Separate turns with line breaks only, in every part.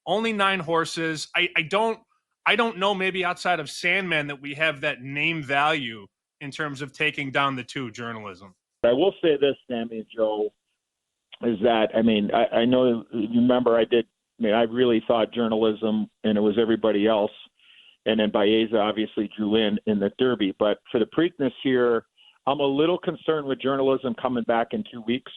only 9 horses. I don't know, maybe outside of Sandman, that we have that name value in terms of taking down the 2 journalism.
I will say this, Sammy and Joe, is that, I know you remember I really thought journalism, and it was everybody else, and then Baeza obviously drew in the Derby. But for the Preakness here, I'm a little concerned with journalism coming back in 2 weeks.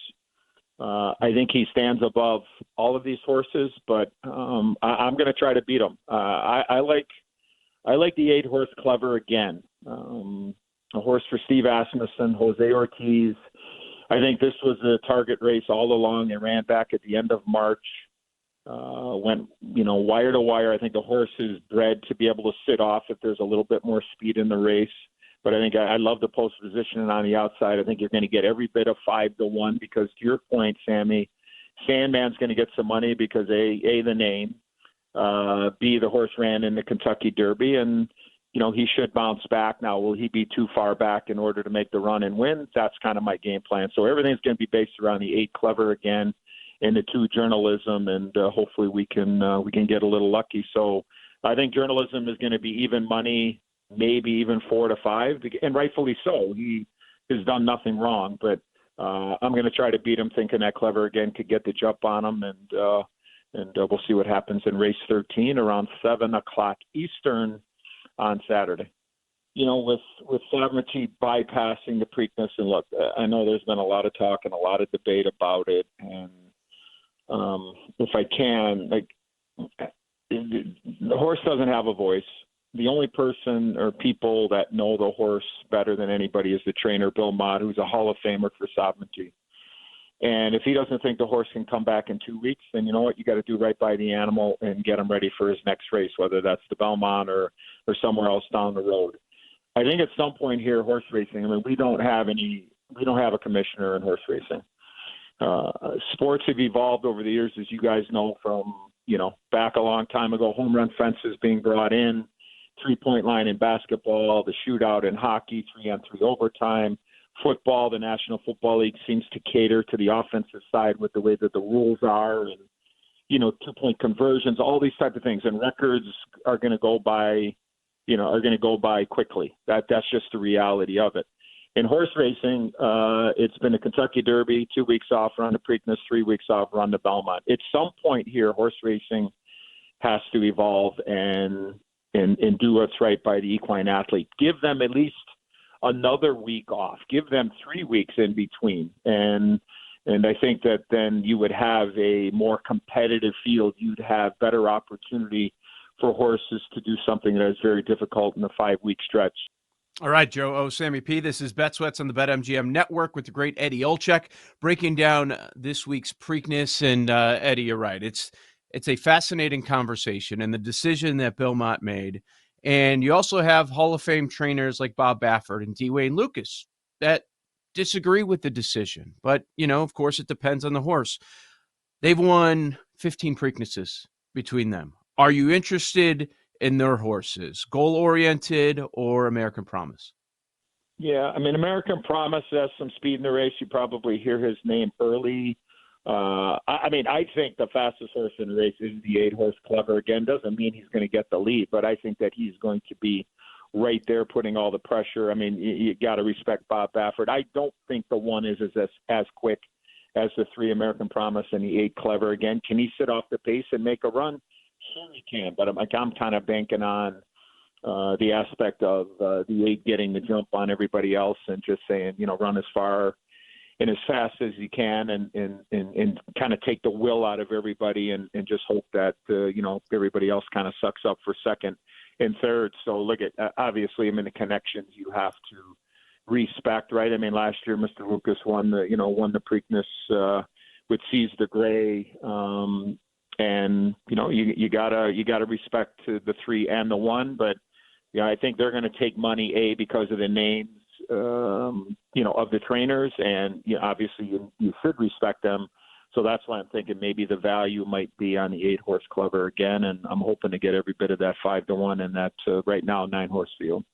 I think he stands above all of these horses, but I'm going to try to beat him. I like the 8-horse Clever again. A horse for Steve Asmussen, Jose Ortiz. I think this was a target race all along. It ran back at the end of March. Went, wire to wire. I think the horse is bred to be able to sit off if there's a little bit more speed in the race. But I think I love the post positioning on the outside. I think you're going to get every bit of 5-1 because, to your point, Sammy, Sandman's going to get some money because A, the name, B, the horse ran in the Kentucky Derby, and he should bounce back. Now, will he be too far back in order to make the run and win? That's kind of my game plan. So everything's going to be based around the 8 Clever again, and the 2 journalism, and hopefully we can get a little lucky. So I think journalism is going to be even money, maybe even 4-5, and rightfully so. He has done nothing wrong, but I'm going to try to beat him, thinking that Clever again could get the jump on him, and we'll see what happens in race 13 around 7:00 Eastern on Saturday. With Sovereignty bypassing the Preakness, and look, I know there's been a lot of talk and a lot of debate about it, and if I can, the horse doesn't have a voice. The only person or people that know the horse better than anybody is the trainer, Bill Mott, who's a Hall of Famer for Sovereignty. And if he doesn't think the horse can come back in 2 weeks, then you know what? You got to do right by the animal and get him ready for his next race, whether that's the Belmont or somewhere else down the road. I think at some point here, horse racing, we don't have a commissioner in horse racing. Sports have evolved over the years, as you guys know, from, back a long time ago, home run fences being brought in, 3-point line in basketball, the shootout in hockey, 3-on-3 overtime. Football, the National Football League seems to cater to the offensive side with the way that the rules are, and 2-point conversions, all these type of things. And records are going to go by, quickly. That's just the reality of it. In horse racing, it's been a Kentucky Derby, 2 weeks off, run the Preakness, 3 weeks off, run the Belmont. At some point here, horse racing has to evolve and do what's right by the equine athlete. Give them at least another week off. Give them 3 weeks in between. And I think that then you would have a more competitive field. You'd have better opportunity for horses to do something that is very difficult in a 5-week stretch.
All right, Joe O. Sammy P. This is Bet Sweats on the BetMGM Network with the great Eddie Olczyk breaking down this week's Preakness. And Eddie, you're right. It's a fascinating conversation and the decision that Bill Mott made. And you also have Hall of Fame trainers like Bob Baffert and D. Wayne Lucas that disagree with the decision. But, of course, it depends on the horse. They've won 15 Preaknesses between them. Are you interested in their horses, goal-oriented or American Promise?
Yeah, American Promise has some speed in the race. You probably hear his name early. I think the fastest horse in the race is the 8-horse Clever. Again, doesn't mean he's going to get the lead, but I think that he's going to be right there putting all the pressure. You got to respect Bob Baffert. I don't think the 1 is as quick as the 3 American Promise and the 8 Clever. Again, can he sit off the pace and make a run? Sure he can, but I'm kind of banking on the aspect of the 8 getting the jump on everybody else and just saying, run as far and as fast as you can and kind of take the will out of everybody and just hope that, everybody else kind of sucks up for second and third. So look at, obviously, the connections you have to respect, right? Last year, Mr. Lucas won the Preakness with Seize the Gray. And, you gotta respect the 3 and the 1, but I think they're going to take money, A, because of the names, of the trainers, and obviously you should respect them. So that's why I'm thinking maybe the value might be on the 8-horse Clever again, and I'm hoping to get every bit of that 5-1 in that right now 9-horse field.